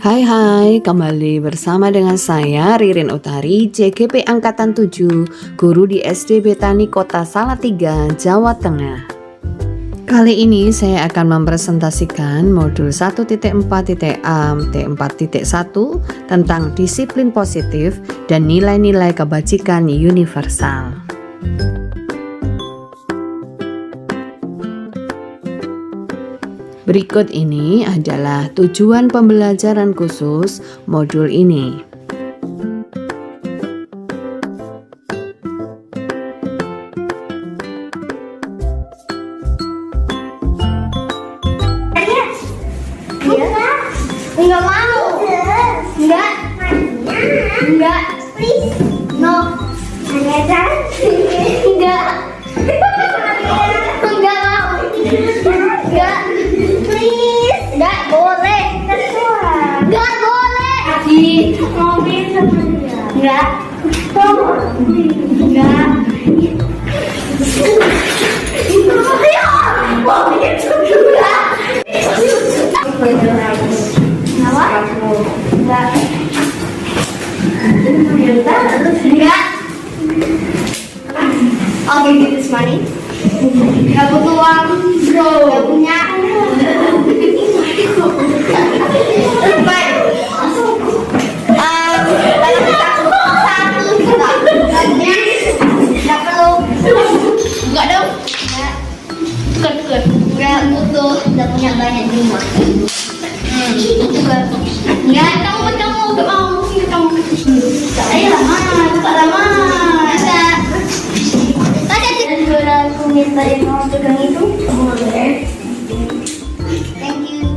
Hai, kembali bersama dengan saya Ririn Utari, JGP Angkatan 7, guru di SD Betani Kota Salatiga, Jawa Tengah. Kali ini saya akan mempresentasikan modul 1.4.A T4.1 tentang disiplin positif dan nilai-nilai kebajikan universal. Berikut ini adalah tujuan pembelajaran khusus modul ini. Enggak mau. Enggak. Please. No. Enggak. Enggak mau. Enggak. Please. Enggak boleh. Enggak boleh. Mau bisa enggak? Enggak. Mau gitu juga. Kenapa? Enggak. Enggak. I'll give you this money. Gak butuh uang, bro. Gak punya. Baik. Kalau kita 1 juta, gak punya. Gak perlu. Enggak dong. Enggak. Gak butuh. Gak punya banyak di rumah. Ya, kamu udah mau sih kamu. Ayo lama, buka lama. Bisa. Tadi aku minta yang mau pegang itu. Boleh. Thank you.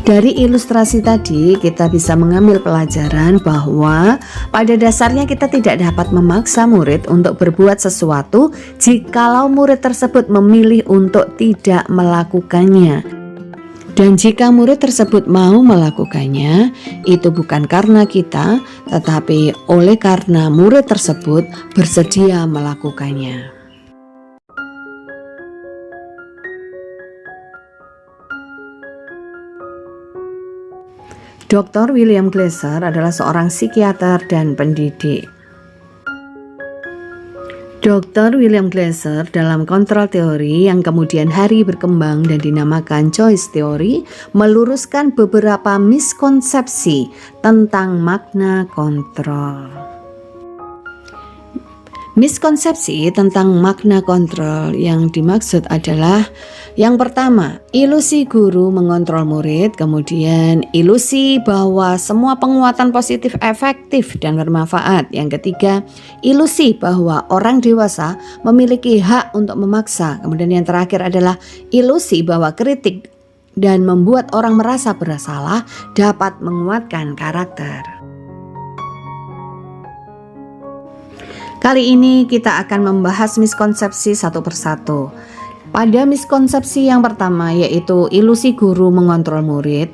Dari ilustrasi tadi kita bisa mengambil pelajaran bahwa pada dasarnya kita tidak dapat memaksa murid untuk berbuat sesuatu jikalau murid tersebut memilih untuk tidak melakukannya. Dan jika murid tersebut mau melakukannya, itu bukan karena kita, tetapi oleh karena murid tersebut bersedia melakukannya. Dr. William Glasser adalah seorang psikiater dan pendidik. Dr. William Glasser dalam kontrol teori yang kemudian hari berkembang dan dinamakan choice theory meluruskan beberapa miskonsepsi tentang makna kontrol. Miskonsepsi tentang makna kontrol yang dimaksud adalah yang pertama, ilusi guru mengontrol murid, kemudian ilusi bahwa semua penguatan positif efektif dan bermanfaat. Yang ketiga, ilusi bahwa orang dewasa memiliki hak untuk memaksa. Kemudian yang terakhir adalah ilusi bahwa kritik dan membuat orang merasa bersalah dapat menguatkan karakter. Kali ini kita akan membahas miskonsepsi satu persatu. Pada miskonsepsi yang pertama yaitu ilusi guru mengontrol murid,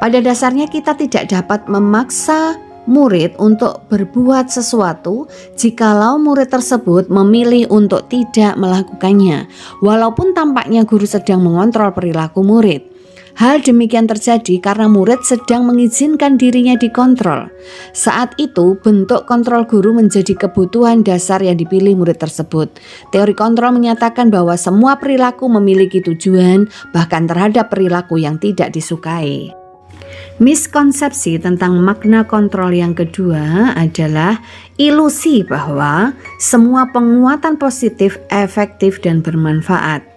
pada dasarnya kita tidak dapat memaksa murid untuk berbuat sesuatu jikalau murid tersebut memilih untuk tidak melakukannya, walaupun tampaknya guru sedang mengontrol perilaku murid. Hal demikian terjadi karena murid sedang mengizinkan dirinya dikontrol. Saat itu bentuk kontrol guru menjadi kebutuhan dasar yang dipilih murid tersebut. Teori kontrol menyatakan bahwa semua perilaku memiliki tujuan, bahkan terhadap perilaku yang tidak disukai. Miskonsepsi tentang makna kontrol yang kedua adalah ilusi bahwa semua penguatan positif efektif dan bermanfaat.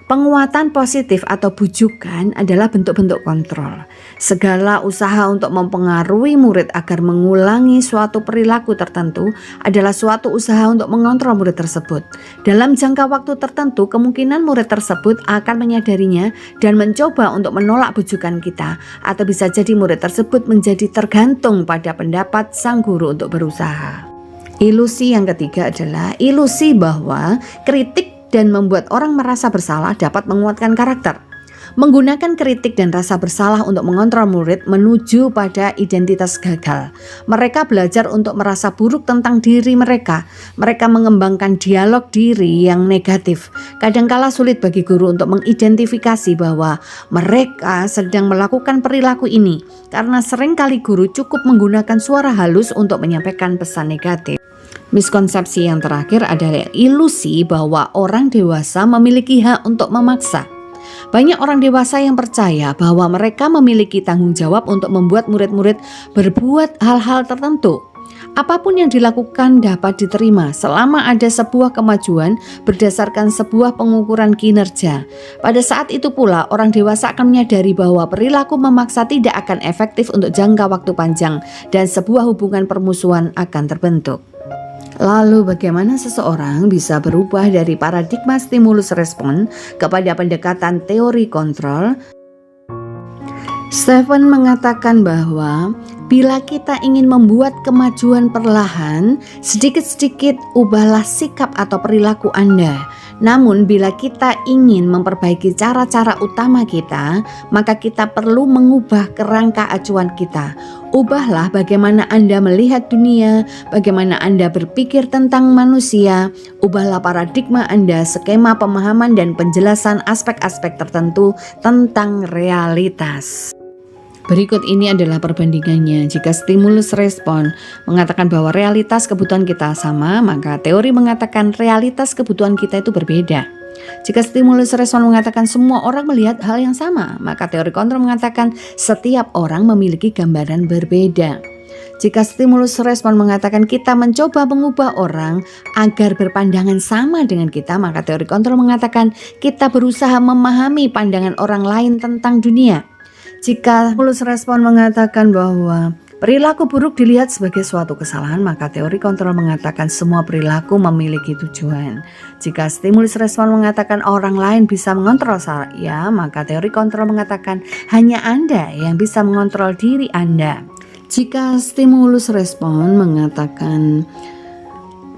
Penguatan positif atau bujukan adalah bentuk-bentuk kontrol. Segala usaha untuk mempengaruhi murid agar mengulangi suatu perilaku tertentu adalah suatu usaha untuk mengontrol murid tersebut. Dalam jangka waktu tertentu, kemungkinan murid tersebut akan menyadarinya dan mencoba untuk menolak bujukan kita, atau bisa jadi murid tersebut menjadi tergantung pada pendapat sang guru untuk berusaha. Ilusi yang ketiga adalah ilusi bahwa kritik dan membuat orang merasa bersalah dapat menguatkan karakter. Menggunakan kritik dan rasa bersalah untuk mengontrol murid menuju pada identitas gagal. Mereka belajar untuk merasa buruk tentang diri mereka. Mereka mengembangkan dialog diri yang negatif. Kadangkala sulit bagi guru untuk mengidentifikasi bahwa mereka sedang melakukan perilaku ini, karena seringkali guru cukup menggunakan suara halus untuk menyampaikan pesan negatif. Miskonsepsi yang terakhir adalah ilusi bahwa orang dewasa memiliki hak untuk memaksa. Banyak orang dewasa yang percaya bahwa mereka memiliki tanggung jawab untuk membuat murid-murid berbuat hal-hal tertentu. Apapun yang dilakukan dapat diterima selama ada sebuah kemajuan berdasarkan sebuah pengukuran kinerja. Pada saat itu pula orang dewasa akan menyadari bahwa perilaku memaksa tidak akan efektif untuk jangka waktu panjang dan sebuah hubungan permusuhan akan terbentuk. Lalu bagaimana seseorang bisa berubah dari paradigma stimulus respon kepada pendekatan teori kontrol? Stephen mengatakan bahwa bila kita ingin membuat kemajuan perlahan, sedikit-sedikit ubahlah sikap atau perilaku Anda. Namun bila kita ingin memperbaiki cara-cara utama kita, maka kita perlu mengubah kerangka acuan kita. Ubahlah bagaimana Anda melihat dunia, bagaimana Anda berpikir tentang manusia. Ubahlah paradigma Anda, skema pemahaman dan penjelasan aspek-aspek tertentu tentang realitas. Berikut ini adalah perbandingannya. Jika stimulus respon mengatakan bahwa realitas kebutuhan kita sama, maka teori mengatakan realitas kebutuhan kita itu berbeda. Jika stimulus respon mengatakan semua orang melihat hal yang sama, maka teori kontrol mengatakan setiap orang memiliki gambaran berbeda. Jika stimulus respon mengatakan kita mencoba mengubah orang agar berpandangan sama dengan kita, maka teori kontrol mengatakan kita berusaha memahami pandangan orang lain tentang dunia. Jika stimulus respon mengatakan bahwa perilaku buruk dilihat sebagai suatu kesalahan, maka teori kontrol mengatakan semua perilaku memiliki tujuan. Jika stimulus respon mengatakan orang lain bisa mengontrol saya, maka teori kontrol mengatakan hanya Anda yang bisa mengontrol diri Anda. Jika stimulus respon mengatakan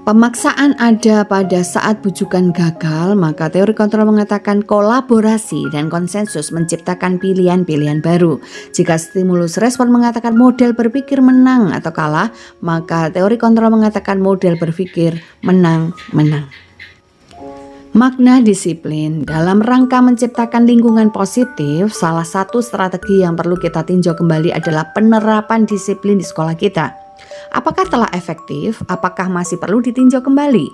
pemaksaan ada pada saat bujukan gagal, maka teori kontrol mengatakan kolaborasi dan konsensus menciptakan pilihan-pilihan baru. Jika stimulus respon mengatakan model berpikir menang atau kalah, maka teori kontrol mengatakan model berpikir menang-menang. Makna disiplin. Dalam rangka menciptakan lingkungan positif, salah satu strategi yang perlu kita tinjau kembali adalah penerapan disiplin di sekolah kita. Apakah telah efektif? Apakah masih perlu ditinjau kembali?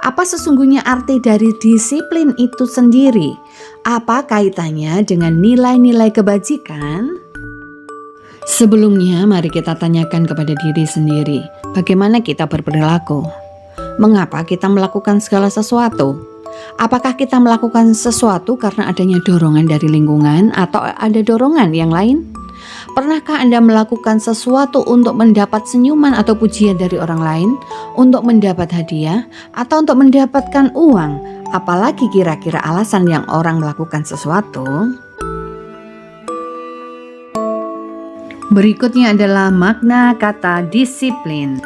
Apa sesungguhnya arti dari disiplin itu sendiri? Apa kaitannya dengan nilai-nilai kebajikan? Sebelumnya, mari kita tanyakan kepada diri sendiri, bagaimana kita berperilaku? Mengapa kita melakukan segala sesuatu? Apakah kita melakukan sesuatu karena adanya dorongan dari lingkungan atau ada dorongan yang lain? Pernahkah Anda melakukan sesuatu untuk mendapat senyuman atau pujian dari orang lain, untuk mendapat hadiah, atau untuk mendapatkan uang? Apalagi kira-kira alasan yang orang melakukan sesuatu? Berikutnya adalah makna kata disiplin.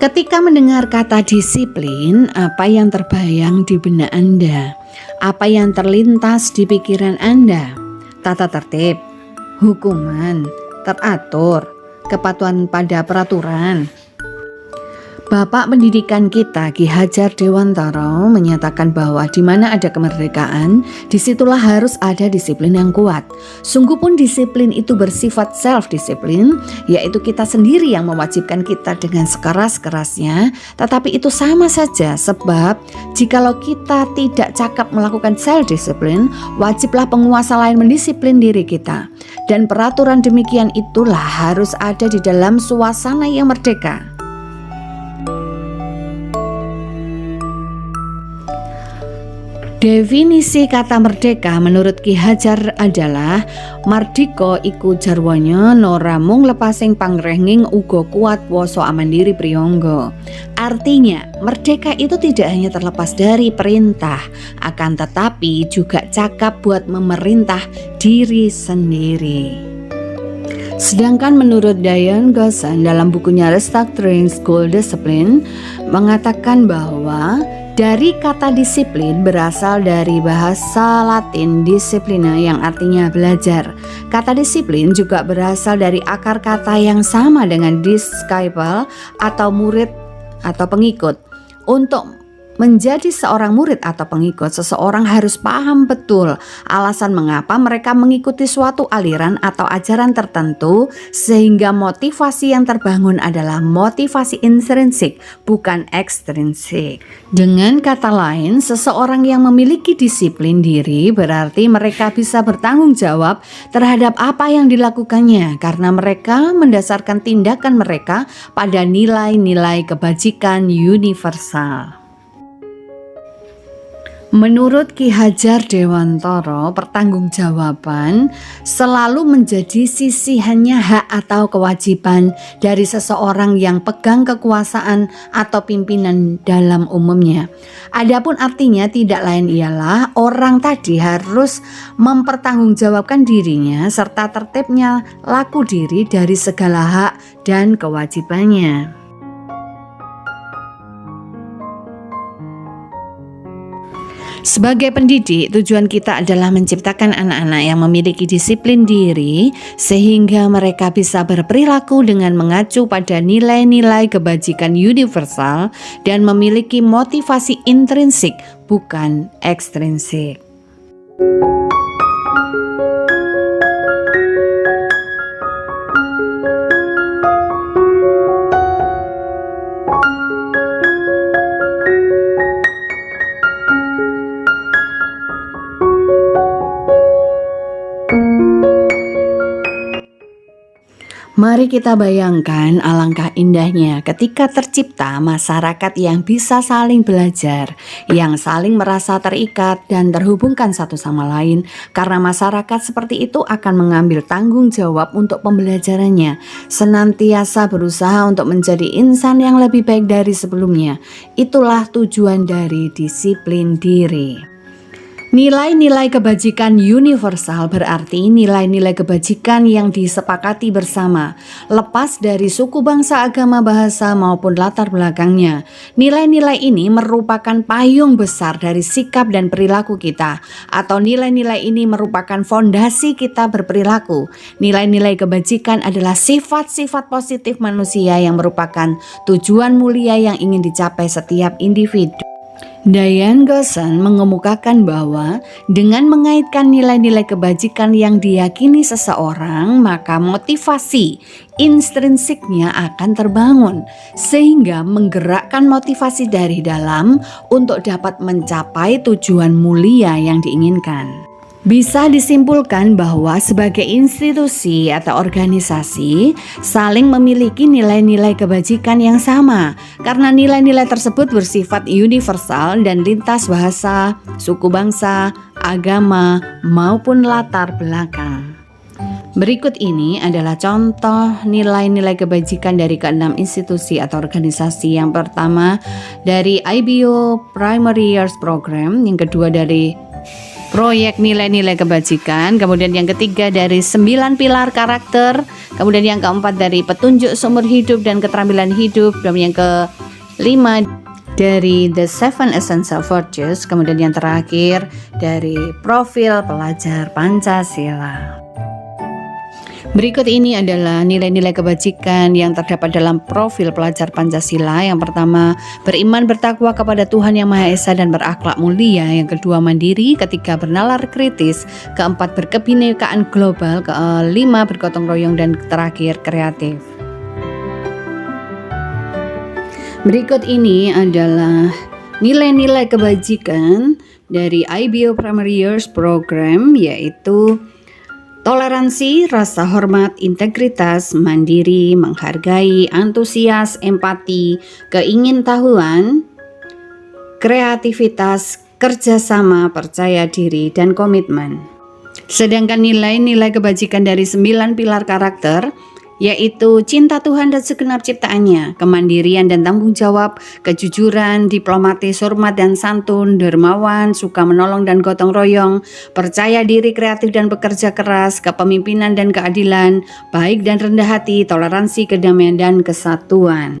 Ketika mendengar kata disiplin, apa yang terbayang di benak Anda? Apa yang terlintas di pikiran Anda? Tata tertib, hukuman, teratur, kepatuhan pada peraturan. Bapak pendidikan kita, Ki Hajar Dewantara, menyatakan bahwa di mana ada kemerdekaan, disitulah harus ada disiplin yang kuat. Sungguh pun disiplin itu bersifat self-disiplin, yaitu kita sendiri yang mewajibkan kita dengan sekeras-kerasnya. Tetapi itu sama saja, sebab jikalau kita tidak cakap melakukan self-disiplin, wajiblah penguasa lain mendisiplin diri kita. Dan peraturan demikian itulah harus ada di dalam suasana yang merdeka. Definisi kata merdeka menurut Ki Hajar adalah mardika iku jarwanya nora mung lepasing pangrenging uga kuat woso amandiri priyangga. Artinya, merdeka itu tidak hanya terlepas dari perintah, akan tetapi juga cakap buat memerintah diri sendiri. Sedangkan menurut Diane Gossan dalam bukunya Restructuring School Discipline mengatakan bahwa Dari kata disiplin berasal dari bahasa Latin disciplina yang artinya belajar. Kata disiplin juga berasal dari akar kata yang sama dengan disciple atau murid atau pengikut. Untuk menjadi seorang murid atau pengikut, seseorang harus paham betul alasan mengapa mereka mengikuti suatu aliran atau ajaran tertentu, sehingga motivasi yang terbangun adalah motivasi intrinsik, bukan ekstrinsik. Dengan kata lain, seseorang yang memiliki disiplin diri berarti mereka bisa bertanggung jawab terhadap apa yang dilakukannya, karena mereka mendasarkan tindakan mereka pada nilai-nilai kebajikan universal. Menurut Ki Hajar Dewantara, pertanggungjawaban selalu menjadi sisihannya hak atau kewajiban dari seseorang yang pegang kekuasaan atau pimpinan dalam umumnya. Adapun artinya tidak lain ialah orang tadi harus mempertanggungjawabkan dirinya serta tertibnya laku diri dari segala hak dan kewajibannya. Sebagai pendidik, tujuan kita adalah menciptakan anak-anak yang memiliki disiplin diri sehingga mereka bisa berperilaku dengan mengacu pada nilai-nilai kebajikan universal dan memiliki motivasi intrinsik, bukan ekstrinsik. Mari kita bayangkan alangkah indahnya ketika tercipta masyarakat yang bisa saling belajar, yang saling merasa terikat dan terhubungkan satu sama lain, karena masyarakat seperti itu akan mengambil tanggung jawab untuk pembelajarannya, senantiasa berusaha untuk menjadi insan yang lebih baik dari sebelumnya. Itulah tujuan dari disiplin diri. Nilai-nilai kebajikan universal berarti nilai-nilai kebajikan yang disepakati bersama, lepas dari suku, bangsa, agama, bahasa maupun latar belakangnya. Nilai-nilai ini merupakan payung besar dari sikap dan perilaku kita, atau nilai-nilai ini merupakan fondasi kita berperilaku. Nilai-nilai kebajikan adalah sifat-sifat positif manusia yang merupakan tujuan mulia yang ingin dicapai setiap individu. Diane Gosson mengemukakan bahwa dengan mengaitkan nilai-nilai kebajikan yang diyakini seseorang, maka motivasi intrinsiknya akan terbangun sehingga menggerakkan motivasi dari dalam untuk dapat mencapai tujuan mulia yang diinginkan. Bisa disimpulkan bahwa sebagai institusi atau organisasi saling memiliki nilai-nilai kebajikan yang sama, karena nilai-nilai tersebut bersifat universal dan lintas bahasa, suku, bangsa, agama maupun latar belakang. Berikut ini adalah contoh nilai-nilai kebajikan dari keenam institusi atau organisasi. Yang pertama dari IBO Primary Years Program, yang kedua dari proyek nilai-nilai kebajikan, kemudian yang ketiga dari 9 pilar karakter, kemudian yang keempat dari petunjuk seumur hidup dan keterampilan hidup, dan yang kelima dari The 7 Essential Virtues, kemudian yang terakhir dari profil pelajar Pancasila. Berikut ini adalah nilai-nilai kebajikan yang terdapat dalam profil pelajar Pancasila. Yang pertama, beriman bertakwa kepada Tuhan Yang Maha Esa dan berakhlak mulia. Yang kedua, mandiri. Ketiga, bernalar kritis. Keempat, berkebinekaan global. Kelima, bergotong royong. Dan terakhir, kreatif. Berikut ini adalah nilai-nilai kebajikan dari IBO Primary Years Program, yaitu toleransi, rasa hormat, integritas, mandiri, menghargai, antusias, empati, keingintahuan, kreativitas, kerjasama, percaya diri, dan komitmen. Sedangkan nilai-nilai kebajikan dari 9 pilar karakter, yaitu cinta Tuhan dan segenap ciptaannya, kemandirian dan tanggung jawab, kejujuran, diplomatis, hormat dan santun, dermawan, suka menolong dan gotong royong, percaya diri, kreatif dan bekerja keras, kepemimpinan dan keadilan, baik dan rendah hati, toleransi, kedamaian dan kesatuan.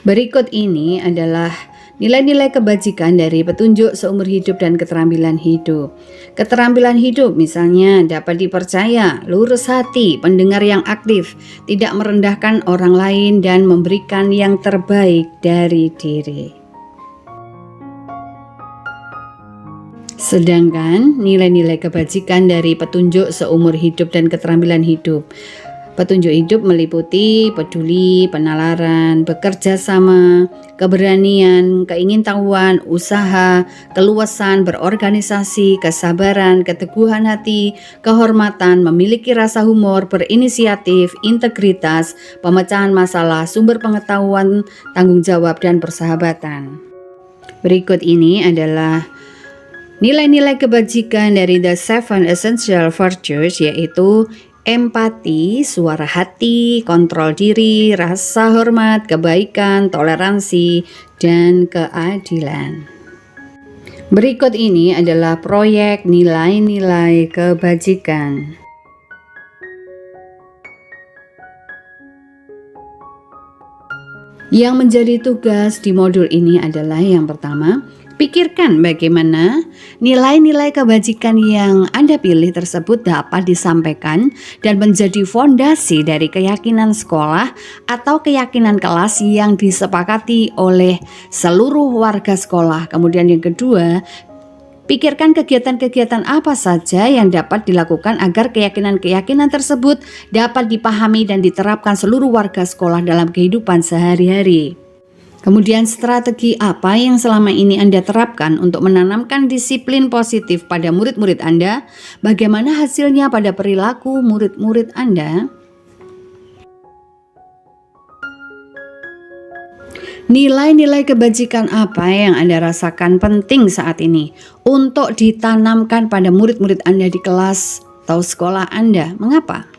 Berikut ini adalah nilai-nilai kebajikan dari petunjuk seumur hidup dan keterampilan hidup. Keterampilan hidup misalnya dapat dipercaya, lurus hati, pendengar yang aktif, tidak merendahkan orang lain dan memberikan yang terbaik dari diri. Sedangkan nilai-nilai kebajikan dari petunjuk seumur hidup dan keterampilan hidup. Petunjuk hidup meliputi peduli, penalaran, bekerja sama, keberanian, keingintahuan, usaha, keluasan, berorganisasi, kesabaran, keteguhan hati, kehormatan, memiliki rasa humor, berinisiatif, integritas, pemecahan masalah, sumber pengetahuan, tanggung jawab, dan persahabatan. Berikut ini adalah nilai-nilai kebajikan dari The Seven Essential Virtues, yaitu empati, suara hati, kontrol diri, rasa hormat, kebaikan, toleransi, dan keadilan. Berikut ini adalah proyek nilai-nilai kebajikan. Yang menjadi tugas di modul ini adalah yang pertama, pikirkan bagaimana nilai-nilai kebajikan yang Anda pilih tersebut dapat disampaikan dan menjadi fondasi dari keyakinan sekolah atau keyakinan kelas yang disepakati oleh seluruh warga sekolah. Kemudian yang kedua, pikirkan kegiatan-kegiatan apa saja yang dapat dilakukan agar keyakinan-keyakinan tersebut dapat dipahami dan diterapkan seluruh warga sekolah dalam kehidupan sehari-hari. Kemudian strategi apa yang selama ini Anda terapkan untuk menanamkan disiplin positif pada murid-murid Anda? Bagaimana hasilnya pada perilaku murid-murid Anda? Nilai-nilai kebajikan apa yang Anda rasakan penting saat ini untuk ditanamkan pada murid-murid Anda di kelas atau sekolah Anda? Mengapa?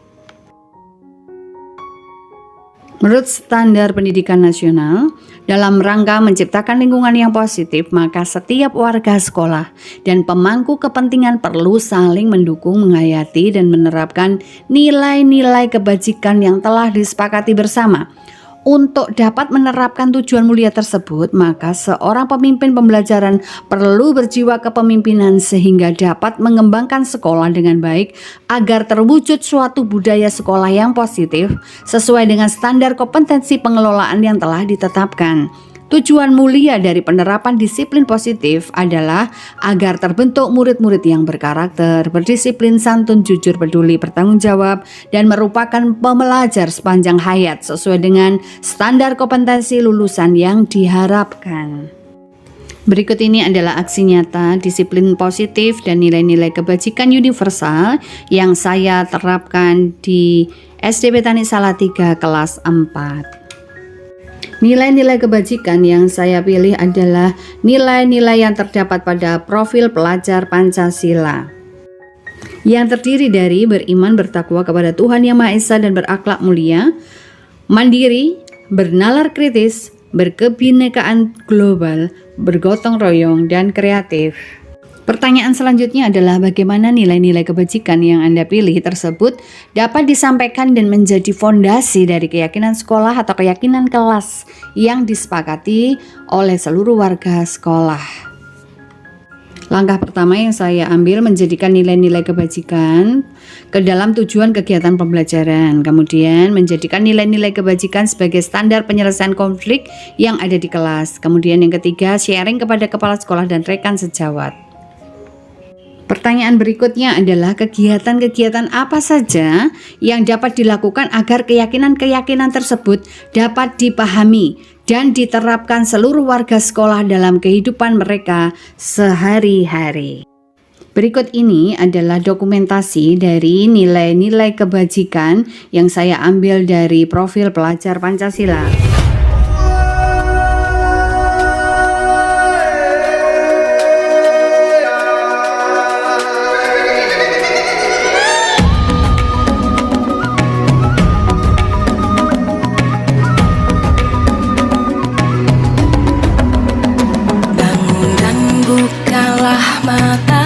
Menurut standar pendidikan nasional, dalam rangka menciptakan lingkungan yang positif, maka setiap warga sekolah dan pemangku kepentingan perlu saling mendukung, menghayati, dan menerapkan nilai-nilai kebajikan yang telah disepakati bersama. Untuk dapat menerapkan tujuan mulia tersebut, maka seorang pemimpin pembelajaran perlu berjiwa kepemimpinan sehingga dapat mengembangkan sekolah dengan baik agar terwujud suatu budaya sekolah yang positif sesuai dengan standar kompetensi pengelolaan yang telah ditetapkan. Tujuan mulia dari penerapan disiplin positif adalah agar terbentuk murid-murid yang berkarakter, berdisiplin, santun, jujur, peduli, bertanggung jawab, dan merupakan pembelajar sepanjang hayat sesuai dengan standar kompetensi lulusan yang diharapkan. Berikut ini adalah aksi nyata disiplin positif dan nilai-nilai kebajikan universal yang saya terapkan di SD Petani Salatiga kelas 4. Nilai-nilai kebajikan yang saya pilih adalah nilai-nilai yang terdapat pada profil pelajar Pancasila, yang terdiri dari beriman, bertakwa kepada Tuhan Yang Maha Esa dan berakhlak mulia, mandiri, bernalar kritis, berkebinekaan global, bergotong royong, dan kreatif. Pertanyaan selanjutnya adalah bagaimana nilai-nilai kebajikan yang Anda pilih tersebut dapat disampaikan dan menjadi fondasi dari keyakinan sekolah atau keyakinan kelas yang disepakati oleh seluruh warga sekolah. Langkah pertama yang saya ambil menjadikan nilai-nilai kebajikan ke dalam tujuan kegiatan pembelajaran. Kemudian menjadikan nilai-nilai kebajikan sebagai standar penyelesaian konflik yang ada di kelas. Kemudian yang ketiga, sharing kepada kepala sekolah dan rekan sejawat. Pertanyaan berikutnya adalah kegiatan-kegiatan apa saja yang dapat dilakukan agar keyakinan-keyakinan tersebut dapat dipahami dan diterapkan seluruh warga sekolah dalam kehidupan mereka sehari-hari. Berikut ini adalah dokumentasi dari nilai-nilai kebajikan yang saya ambil dari profil pelajar Pancasila. Bukalah mata